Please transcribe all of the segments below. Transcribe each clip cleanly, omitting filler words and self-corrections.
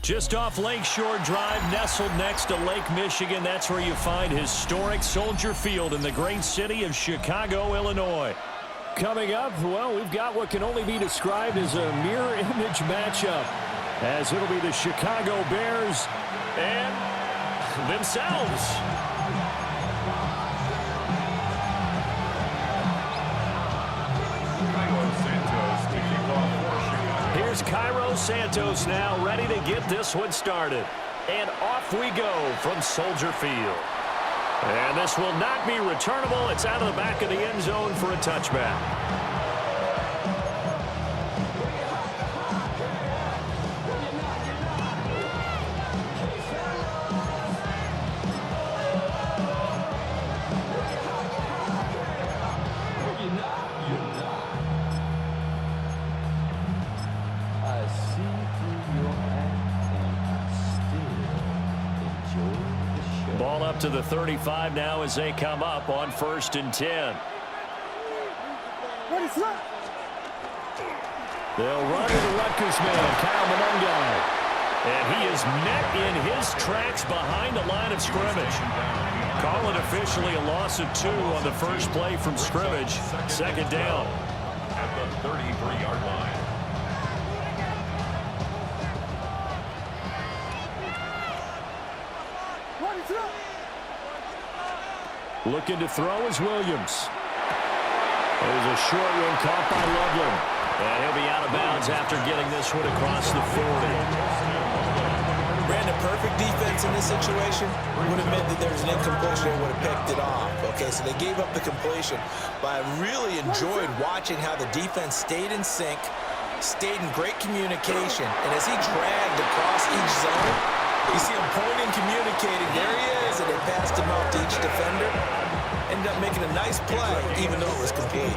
Just off Lakeshore Drive, nestled next to Lake Michigan. That's where you find historic Soldier Field in the great city of Chicago, Illinois. Coming up, well, we've got what can only be described as a mirror image matchup, as it'll be the Chicago Bears and themselves. Here's Cairo Santos now, ready to get this one started. And off we go from Soldier Field. And this will not be returnable. It's out of the back of the end zone for a touchback. Ball up to the 35 now as they come up on 1st and 10. They'll run to the Rutgers man, Kyle Monungai. And he is met in his tracks behind the line of scrimmage. Call it officially a loss of 2 on the first play from scrimmage. 2nd down. At the 33-yard line. Looking to throw is Williams. There's a short one caught by Loveland. And he'll be out of bounds after getting this one across the 40. Ran a perfect defense in this situation. Would have meant that there's an incompletion and would have picked it off. Okay, so they gave up the completion. But I really enjoyed watching how the defense stayed in sync, stayed in great communication. And as he dragged across each zone, you see him pointing, communicating. There he is, and they passed him out to each defender. Ended up making a nice play, even though it was complete.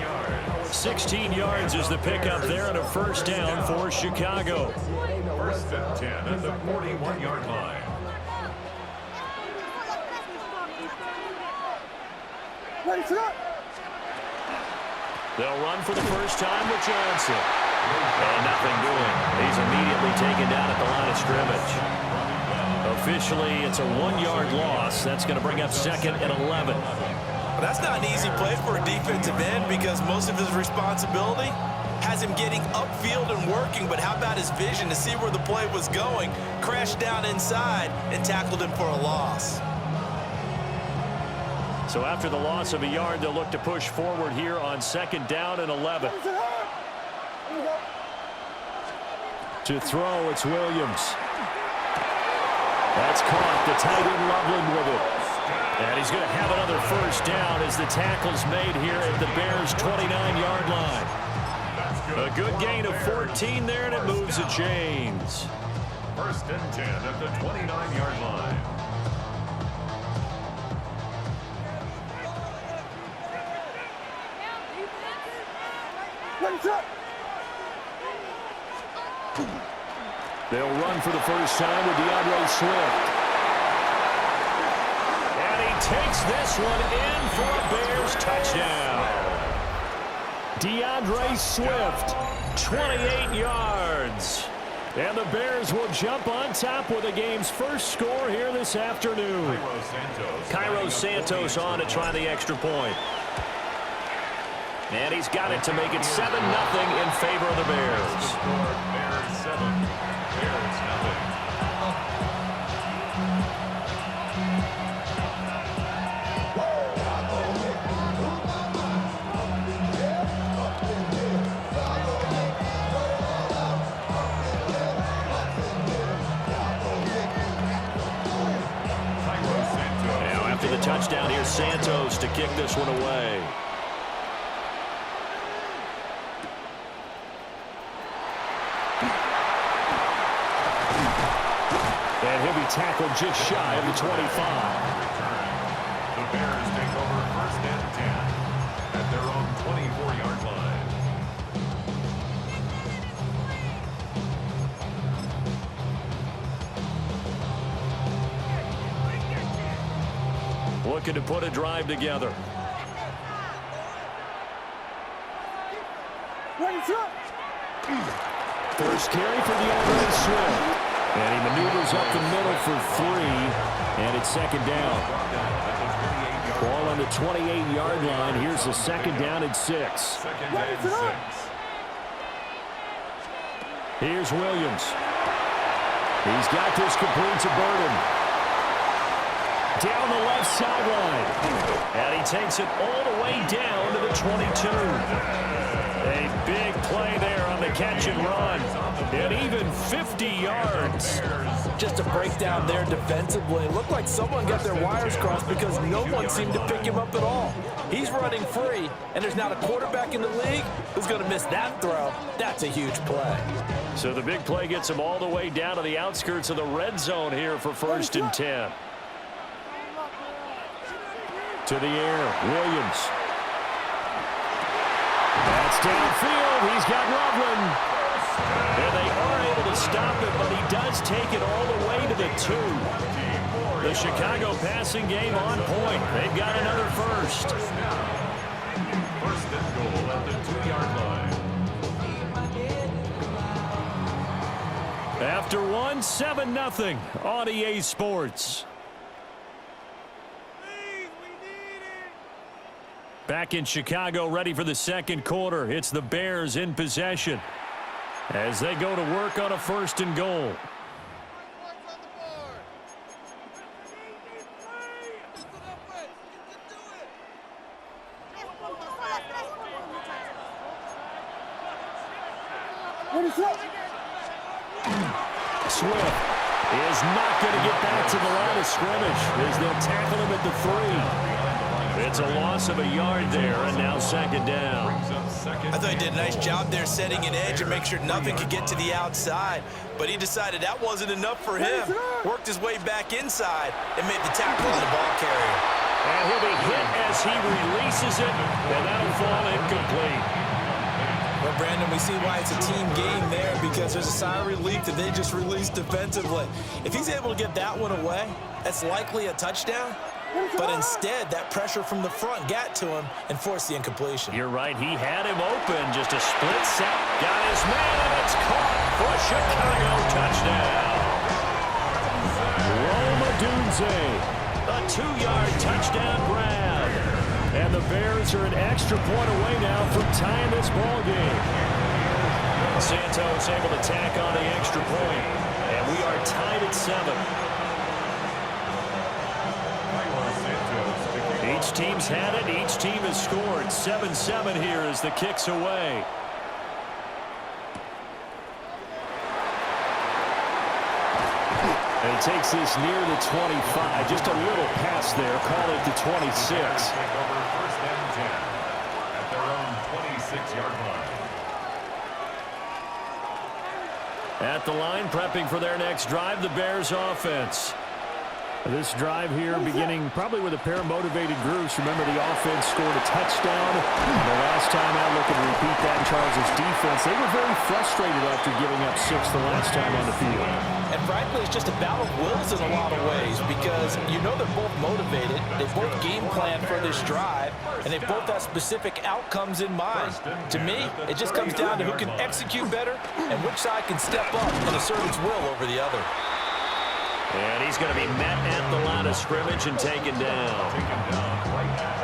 16 yards is the pickup there and a 1st down for Chicago. 1st and 10 at the 41-yard line. They'll run for the first time with Johnson. And nothing doing. He's immediately taken down at the line of scrimmage. Officially, it's a 1-yard loss. That's going to bring up 2nd and 11. Well, that's not an easy play for a defensive end because most of his responsibility has him getting upfield and working, but how about his vision to see where the play was going, crashed down inside, and tackled him for a loss. So after the loss of a yard, they'll look to push forward here on 2nd down and 11. To throw, it's Williams. That's caught. The tight end Loveland with it. And he's going to have another 1st down as the tackle's made here at the Bears' 29-yard line. A good gain of 14 there, and it moves the chains. 1st and 10 at the 29-yard line. They'll run for the first time with DeAndre Swift. And he takes this one in for a Bears touchdown. DeAndre Swift, 28 yards. And the Bears will jump on top with the game's first score here this afternoon. Cairo Santos on to try the extra point. And he's got it to make it 7-0 in favor of the Bears. Bears 7. Bears nothing. Now after the touchdown, here's Santos to kick this one away. And he'll be tackled just shy of the 25. The Bears take over 1st and 10 at their own 24-yard line. Looking to put a drive together. First carry for DeAndre Swift. And he maneuvers up the middle for 3, and it's second down. Ball on the 28-yard line. Here's the second down and 6. Here's Williams. He's got this complete to Burden. Down the left sideline. And he takes it all the way down to the 22. A big play there on the catch and run. And even 50 yards. Just a breakdown there defensively. It looked like someone got their wires crossed because no one seemed to pick him up at all. He's running free, and there's not a quarterback in the league who's going to miss that throw. That's a huge play. So the big play gets him all the way down to the outskirts of the red zone here for 1st and 10. To the air, Williams. That's downfield. He's got Loveland. And they are able to stop it, but he does take it all the way to the 2. The Chicago passing game on point. They've got another first. First and goal at the 2-yard line. After 1, 7-0 on EA Sports. Back in Chicago, ready for the second quarter. It's the Bears in possession as they go to work on a 1st and goal. Swift is not going to get back to the line of scrimmage as they'll tackle him at the 3. It's a loss of a yard there, and now second down. I thought he did a nice job there setting an edge and make sure nothing could get to the outside. But he decided that wasn't enough for him. Worked his way back inside and made the tackle on the ball carrier. And he'll be hit as he releases it, and that'll fall incomplete. Well, Brandon, we see why it's a team game there because there's a sigh of relief that they just released defensively. If he's able to get that one away, that's likely a touchdown. But instead, that pressure from the front got to him and forced the incompletion. You're right. He had him open. Just a split set. Got his man, and it's caught for a Chicago touchdown. Romadunze, a 2-yard touchdown grab. And the Bears are an extra point away now from tying this ball game. Santos able to tack on the extra point. And we are tied at 7. Each team's had it. Each team has scored. 7-7 here as the kick's away. And he takes this near the 25. Just a little pass there. Call it the 26. Take over 1st and 10 at their own 26-yard line. At the line, prepping for their next drive, the Bears offense. This drive here beginning probably with a pair of motivated groups. Remember, the offense scored a touchdown. The last time out, looking to repeat that in Charles' defense. They were very frustrated after giving up 6 the last time on the field. And frankly, it's just a battle of wills in a lot of ways because you know they're both motivated. They both game plan for this drive, and they both have specific outcomes in mind. To me, it just comes down to who can execute better and which side can step up and assert its will over the other. And he's going to be met at the line of scrimmage and taken down.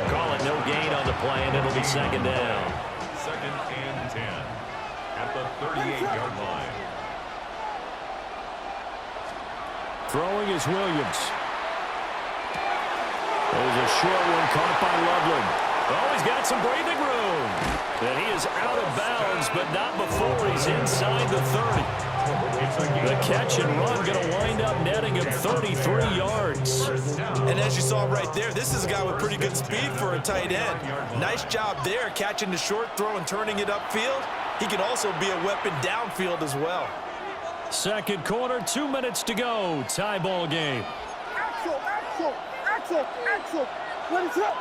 Call it no gain on the play, and it'll be second down. 2nd and 10 at the 38-yard line. Throwing is Williams. There's a short one caught by Loveland. Oh, he's got some breathing room. And he is out of bounds, but not before he's inside the 30. The catch and run going to wind up netting him 33 yards. And as you saw right there, this is a guy with pretty good speed for a tight end. Nice job there, catching the short throw and turning it upfield. He can also be a weapon downfield as well. Second quarter, 2 minutes to go. Tie ball game. Axel. What is up?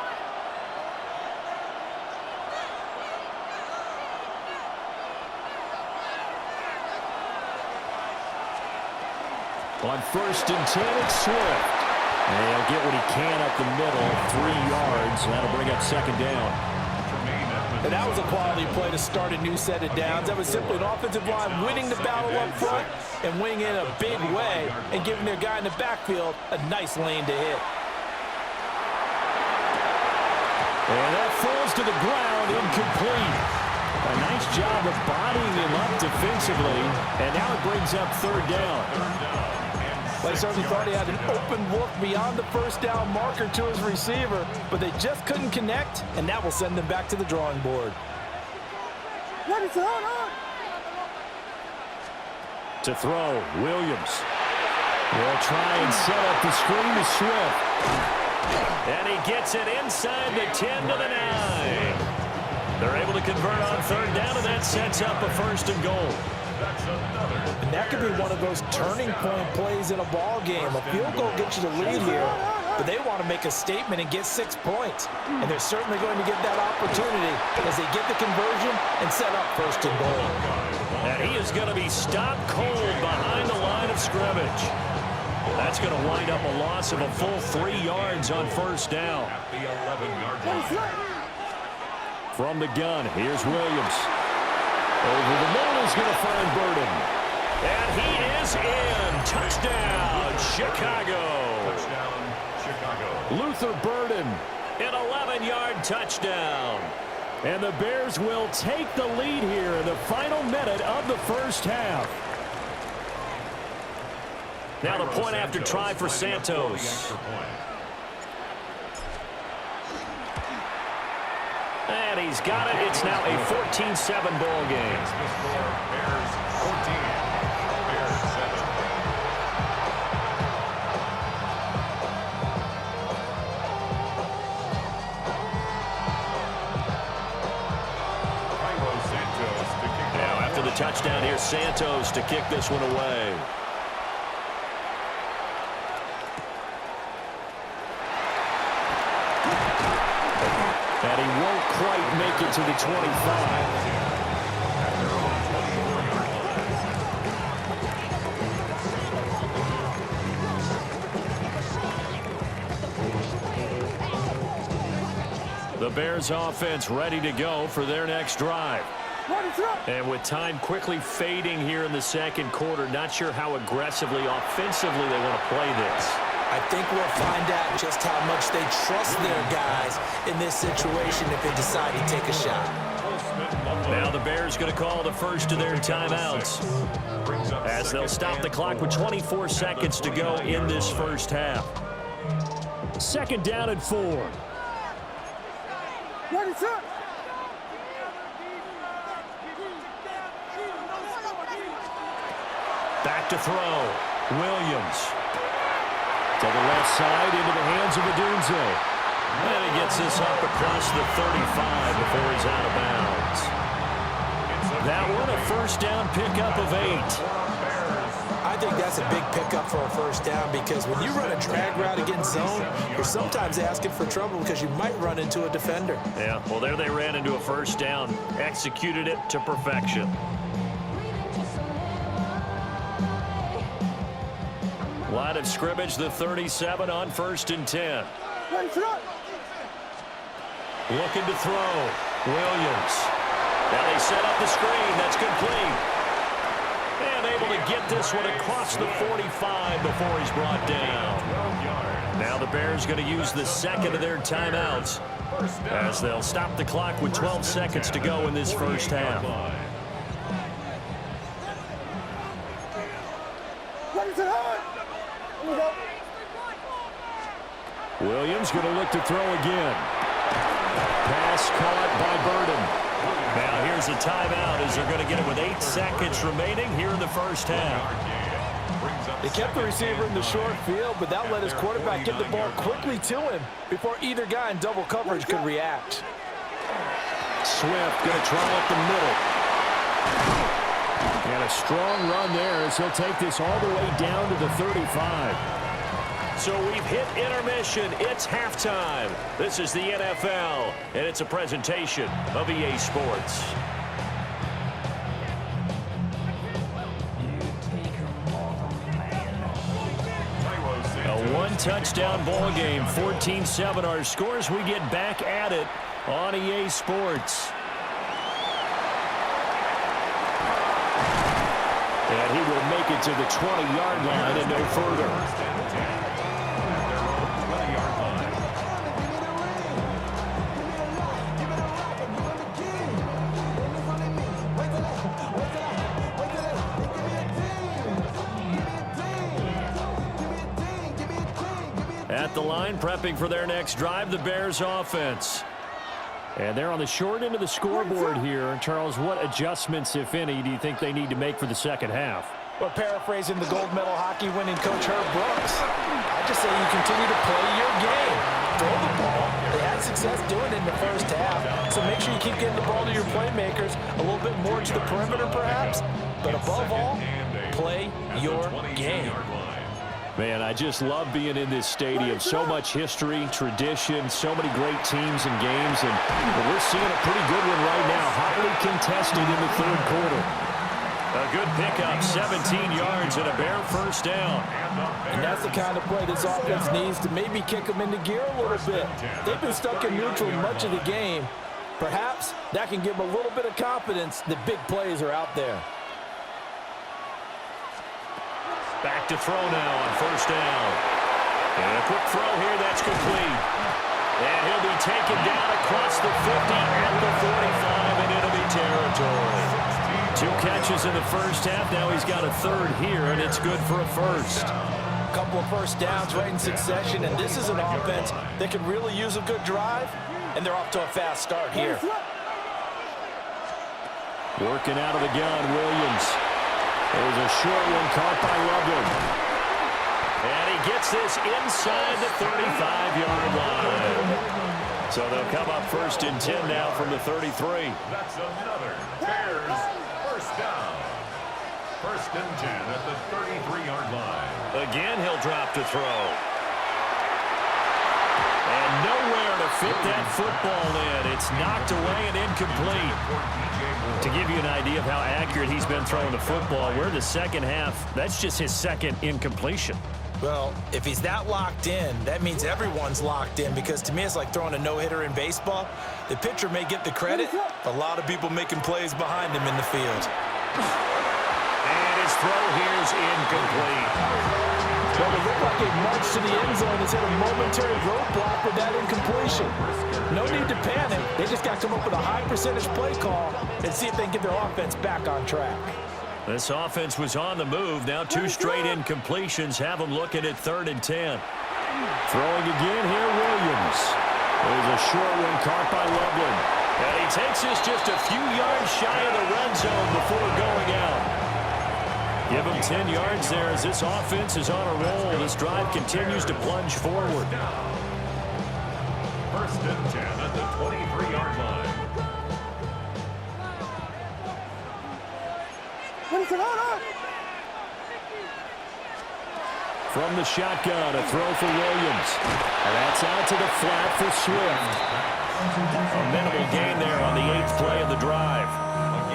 On 1st and 10, it's Swift. And he'll get what he can up the middle, 3 yards. That'll bring up second down. And that was a quality play to start a new set of downs. That was simply an offensive line winning the battle up front and winning in a big way and giving their guy in the backfield a nice lane to hit. And that falls to the ground, incomplete. A nice job of bodying him up defensively, and now it brings up third down. They certainly thought he had an open look beyond the first down marker to his receiver, but they just couldn't connect, and that will send them back to the drawing board. To throw, Williams. Will try and set up the screen to Swift. And he gets it inside the 10 to the 9. They're able to convert on third down, and that sets up a first and goal. And that could be one of those turning point plays in a ball game. A field goal gets you the lead here, but they want to make a statement and get 6 points. And they're certainly going to get that opportunity as they get the conversion and set up first and goal. And he is going to be stopped cold behind the line of scrimmage. That's going to wind up a loss of a full 3 yards on first down. At the 11-yard line. From the gun, here's Williams. Over the middle is going to find Burden. And he is in. Touchdown, Chicago. Touchdown, Chicago. Luther Burden, an 11-yard touchdown. And the Bears will take the lead here in the final minute of the first half. Now the point after try for Santos. And he's got it. It's now a 14-7 ball game. Bears 14, Bears 7. Now after the touchdown, here's Santos to kick this one away. And he won't quite make it to the 25. The Bears offense ready to go for their next drive. And with time quickly fading here in the second quarter, not sure how aggressively, offensively they want to play this. I think we'll find out just how much they trust their guys in this situation if they decide to take a shot. Now the Bears going to call the first of their timeouts as they'll stop the clock with 24 seconds to go in this first half. Second down and 4. Back to throw. Williams. To the left side, into the hands of Odunze. And he gets this up across the 35 before he's out of bounds. That one, a first down pickup of 8. I think that's a big pickup for a first down because when you run a drag route against zone, you're sometimes asking for trouble because you might run into a defender. Yeah, well, there they ran into a first down, executed it to perfection. Line of scrimmage, the 37 on first and 10. Looking to throw. Williams. Now they set up the screen. That's complete. And able to get this one across the 45 before he's brought down. Now the Bears going to use the second of their timeouts as they'll stop the clock with 12 seconds to go in this first half. Williams going to look to throw again. Pass caught by Burden. Now here's a timeout as they're going to get it with 8 seconds remaining here in the first half. They kept the receiver in the short field, but that let his quarterback get the ball quickly to him before either guy in double coverage could react. Swift going to try up the middle. And a strong run there as he'll take this all the way down to the 35. So we've hit intermission. It's halftime. This is the NFL, and it's a presentation of EA Sports. A one-touchdown ball game, 14-7 our scores. We get back at it on EA Sports. take it to the 20-yard line and no further. First and 10 at their own 20-yard line. At the line, prepping for their next drive, the Bears offense. And they're on the short end of the scoreboard here. Charles, what adjustments, if any, do you think they need to make for the second half? Well, paraphrasing the gold medal hockey winning coach Herb Brooks, I just say you continue to play your game. Throw the ball. They had success doing it in the first half, so make sure you keep getting the ball to your playmakers, a little bit more to the perimeter perhaps, but above all, play your game. Man, I just love being in this stadium. So much history, tradition, so many great teams and games, and we're seeing a pretty good one right now, hotly contested in the third quarter. A good pickup, 17 yards and a Bear first down. And that's the kind of play this offense needs to maybe kick them into gear a little bit. They've been stuck in neutral much of the game. Perhaps that can give them a little bit of confidence that big plays are out there. Back to throw now on first down. And a quick throw here, that's complete. And he'll be taken down across the 50 and the 45 in enemy territory. 2 catches in the first half. Now he's got a third here, and it's good for a first. A couple of first downs right in succession, and this is an offense that could really use a good drive, and they're off to a fast start here. Working out of the gun, Williams. There's a short one caught by Loveland. And he gets this inside the 35-yard line. So they'll come up first and 10 now from the 33. That's another Bears first down. First and 10 at the 33-yard line. Again, he'll drop to throw. And nowhere to fit that football in. It's knocked away and incomplete. To give you an idea of how accurate he's been throwing the football, we're in the second half. That's just his second incompletion. Well, if he's that locked in, that means everyone's locked in, because to me it's like throwing a no-hitter in baseball. The pitcher may get the credit, a lot of people making plays behind him in the field. And his throw here is incomplete. Well, it looked like a march to the end zone has hit a momentary roadblock with that incompletion. No need to panic. They just got to come up with a high percentage play call and see if they can get their offense back on track. This offense was on the move. Now 2 straight incompletions have them looking at 3rd and 10. Throwing again here, Williams. There's a short one caught by Loveland. And he takes this just a few yards shy of the red zone before going out. Give him 10 yards there as this offense is on a roll. This drive continues to plunge forward. First and 10 at the 23-yard line. From the shotgun, a throw for Williams. And that's out to the flat for Swift. A minimal gain there on the 8th play of the drive.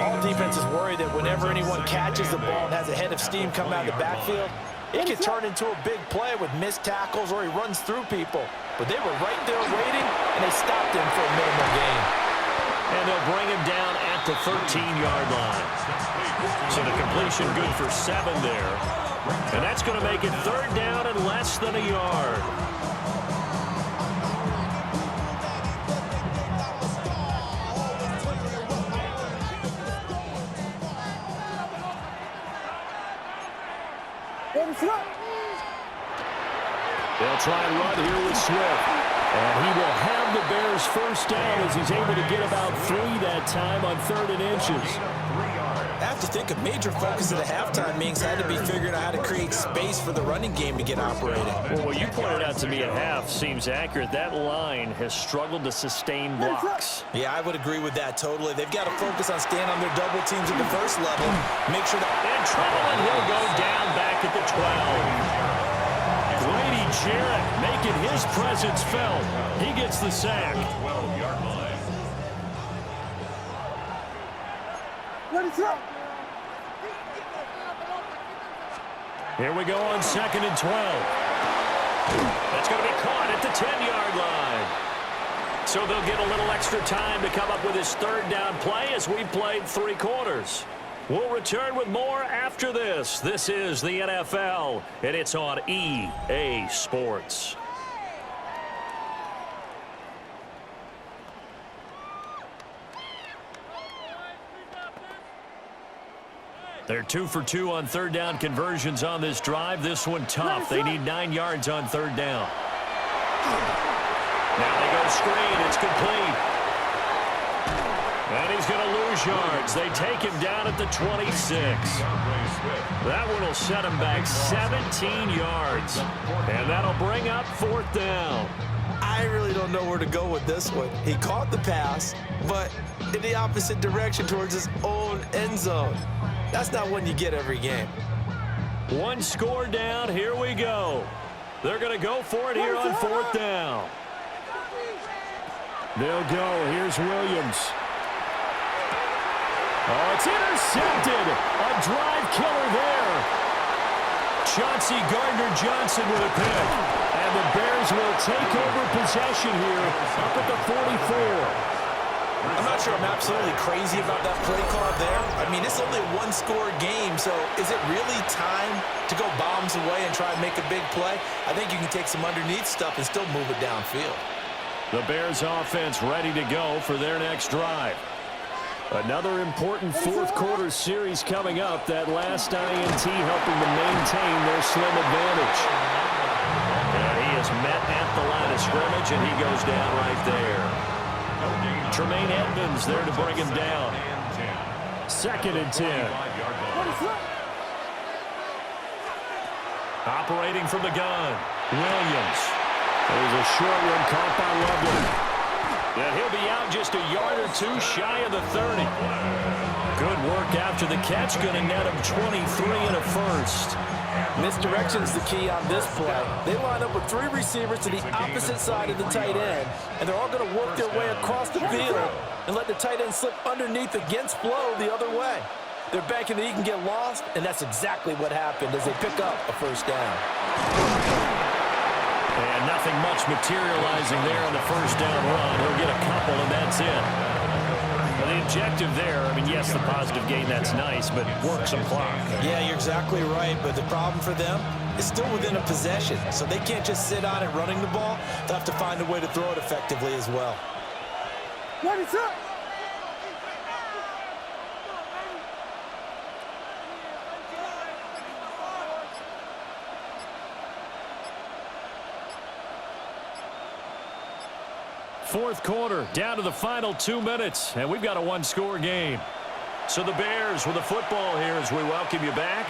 All defenses worry that whenever anyone catches the ball and has a head of steam come out of the backfield, it can turn into a big play with missed tackles or he runs through people. But they were right there waiting, and they stopped him for a minimal gain. And they'll bring him down at the 13-yard line. So the completion good for 7 there. And that's going to make it 3rd down and less than a yard. They'll try and run here with Swift. And he will have the Bears first down as he's able to get about 3 that time on 3rd and inches. I have to think a major focus at the halftime meetings had to be figuring out how to create space for the running game to get operating. Well, what you pointed out to me at half seems accurate. That line has struggled to sustain blocks. Yeah, I would agree with that totally. They've got to focus on staying on their double teams at the first level. Make sure that... In trouble, and he'll go down back at the 12. Grady Jarrett making his presence felt. He gets the sack. 12-yard line. Here we go on 2nd and 12. That's going to be caught at the 10-yard line. So they'll get a little extra time to come up with his 3rd down play as we played 3 quarters. We'll return with more after this. This is the NFL, and it's on EA Sports. They're 2 for 2 on third down conversions on this drive. This one tough. They need 9 yards on third down. Now they go screen. It's complete. And he's going to lose yards. They take him down at the 26. That one will set him back 17 yards. And that'll bring up fourth down. I really don't know where to go with this one. He caught the pass, but in the opposite direction towards his own end zone. That's not one you get every game. One score down. Here we go. They're going to go for it here on fourth down. They'll go. Here's Williams. Oh, it's intercepted. A drive killer there. Chauncey Gardner-Johnson with a pick. And the Bears will take over possession here up at the 44. I'm not sure I'm absolutely crazy about that play call there. I mean, it's only a one-score game, so is it really time to go bombs away and try and make a big play? I think you can take some underneath stuff and still move it downfield. The Bears offense ready to go for their next drive. Another important fourth quarter series coming up. That last INT helping to maintain their slim advantage. And he is met at the line of scrimmage, and he goes down right there. Tremaine Edmonds there to bring him down. 2nd and 10. Operating from the gun, Williams. There's a short one caught by Loveland. And he'll be out just a yard or two shy of the 30. Good work after the catch. Going to net him 23 and a first. Misdirection's the key on this play. They line up with 3 receivers to the opposite side of the tight end, and they're all going to work their way across the field and let the tight end slip underneath against flow the other way. They're banking that he can get lost, and that's exactly what happened as they pick up a first down. And nothing much materializing there on the first down run. He'll get a couple, and that's it. Well, the objective there, I mean, yes, the positive gain, that's nice, but work some clock. Yeah, you're exactly right, but the problem for them is still within a possession, so they can't just sit on it running the ball. They'll have to find a way to throw it effectively as well. What is up? Fourth quarter, down to the final 2 minutes, and we've got a one-score game. So the Bears with the football here as we welcome you back.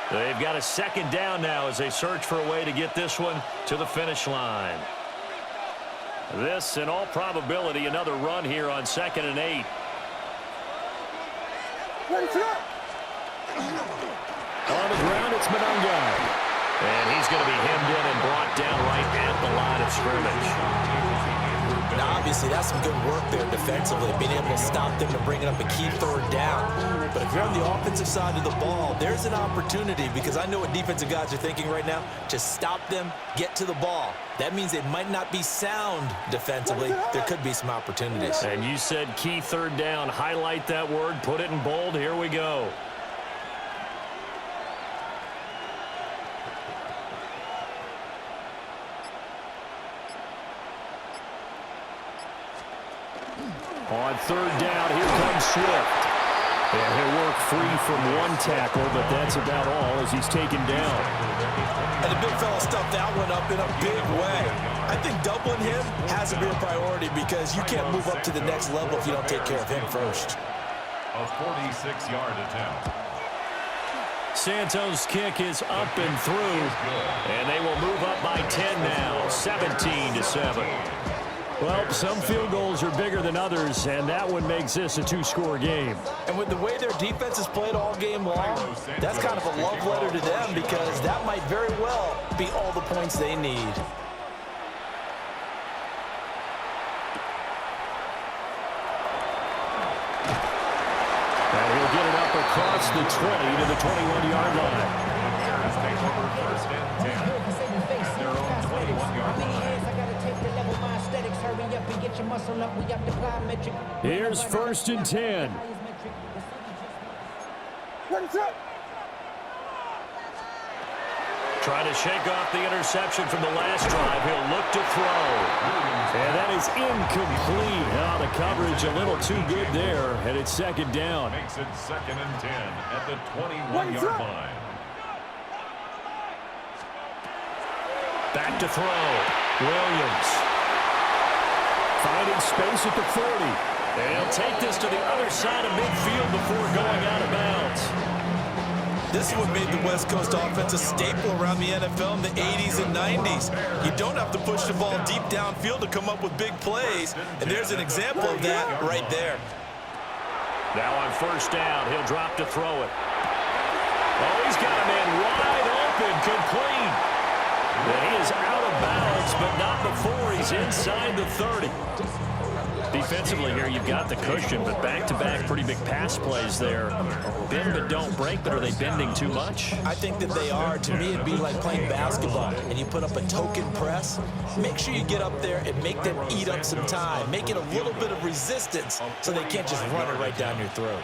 They've got a second down now as they search for a way to get this one to the finish line. This, in all probability, another run here on 2nd and 8. What is up? On the ground, it's Monunga. And he's going to be hemmed in and brought down right at the line of scrimmage. Now, obviously, that's some good work there defensively, being able to stop them and bring it up a key third down. But if you're on the offensive side of the ball, there's an opportunity, because I know what defensive guys are thinking right now, to stop them, get to the ball. That means they might not be sound defensively. There could be some opportunities. And you said key third down. Highlight that word, put it in bold. Here we go. On third down, here comes Swift. And he'll work free from one tackle, but that's about all as he's taken down. And the big fella stuffed that one up in a big way. I think doubling him has to be a priority, because you can't move up to the next level if you don't take care of him first. A 46-yard attempt. Santos' kick is up and through, and they will move up by 10 now, 17-7. Well, some field goals are bigger than others, and that one makes this a two-score game. And with the way their defense has played all game long, that's kind of a love letter to them, because that might very well be all the points they need. And he'll get it up across the 20 to the 21-yard line. Bears take over first and 10. At their own 21-yard line. Here's 1st and 10. Ready, set. Trying to shake off the interception from the last drive. He'll look to throw. And that is incomplete. Oh, the coverage a little too good there. And it's second down. Makes it 2nd and 10 at the 21-yard line. Back to throw. Williams. Finding space at the 40. And he'll take this to the other side of midfield before going out of bounds. This is what made the West Coast offense a staple around the NFL in the 80s and 90s. You don't have to push the ball deep downfield to come up with big plays, and there's an example of that right there. Now on first down, he'll drop to throw it. Oh, he's got a man wide open, complete. And he is out of bounds, but not before he's inside the 30. Defensively here, you've got the cushion, but back-to-back pretty big pass plays there. Bend but don't break, but are they bending too much? I think that they are. To me, it'd be like playing basketball, and you put up a token press. Make sure you get up there and make them eat up some time. Make it a little bit of resistance so they can't just run it right down your throat.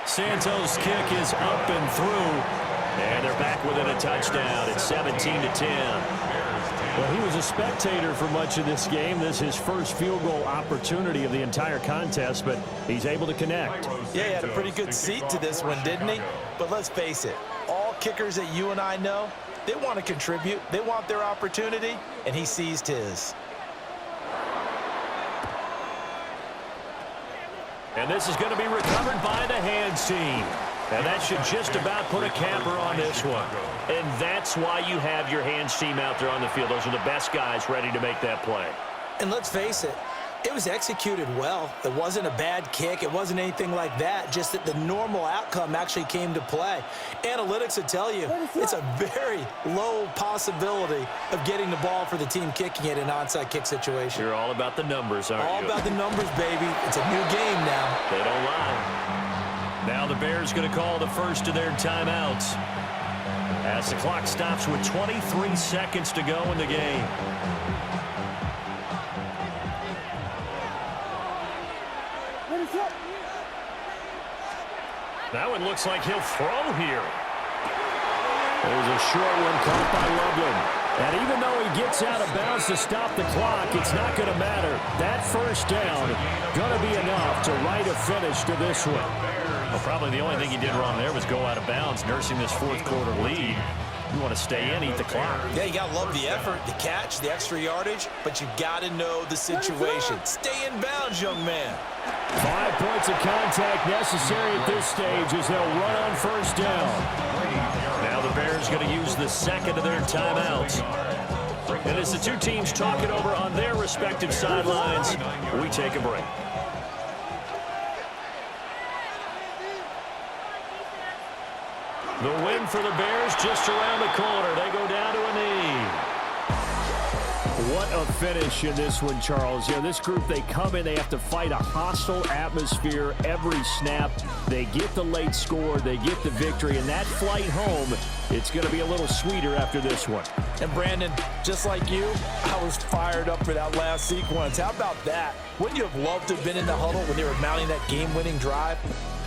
Santos' kick is up and through, and they're back within a touchdown. It's 17-10. Well, he was a spectator for much of this game. This is his first field goal opportunity of the entire contest, but he's able to connect. Yeah, he had a pretty good seat to this one, didn't he? But let's face it, all kickers that you and I know, they want to contribute. They want their opportunity, and he seized his. And this is going to be recovered by the hands team. And that should just about put a capper on this one. And that's why you have your hands team out there on the field. Those are the best guys ready to make that play. And let's face it, it was executed well. It wasn't a bad kick. It wasn't anything like that. Just that the normal outcome actually came to play. Analytics will tell you it's a very low possibility of getting the ball for the team kicking it in an onside kick situation. You're all about the numbers, aren't you? All about the numbers, baby. It's a new game now. They don't lie. Now the Bears going to call the first of their timeouts as the clock stops with 23 seconds to go in the game. That one looks like he'll throw here. There's a short one caught by Loveland. And even though he gets out of bounds to stop the clock, it's not going to matter. That first down going to be enough to write a finish to this one. Well, probably the only thing he did wrong there was go out of bounds, nursing this fourth quarter lead. You want to stay in, eat the clock. Yeah, you got to love the effort, the catch, the extra yardage, but you got to know the situation. Stay in bounds, young man. 5 points of contact necessary at this stage as they'll run on first down. Now the Bears going to use the second of their timeouts. And as the two teams talk it over on their respective sidelines, we take a break. The win for the Bears just around the corner. They go down to a knee. What a finish in this one, Charles. You know, this group, they come in, they have to fight a hostile atmosphere every snap. They get the late score, they get the victory, and that flight home, it's going to be a little sweeter after this one. And Brandon, just like you, I was fired up for that last sequence. How about that? Wouldn't you have loved to have been in the huddle when they were mounting that game-winning drive?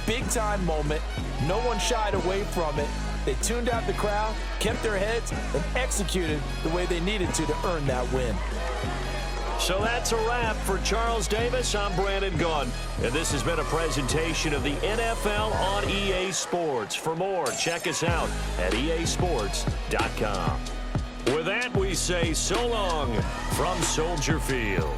Big-time moment. No one shied away from it. They tuned out the crowd, kept their heads, and executed the way they needed to earn that win. So that's a wrap for Charles Davis. I'm Brandon Gunn, and this has been a presentation of the NFL on EA Sports. For more, check us out at easports.com. With that, we say so long from Soldier Field.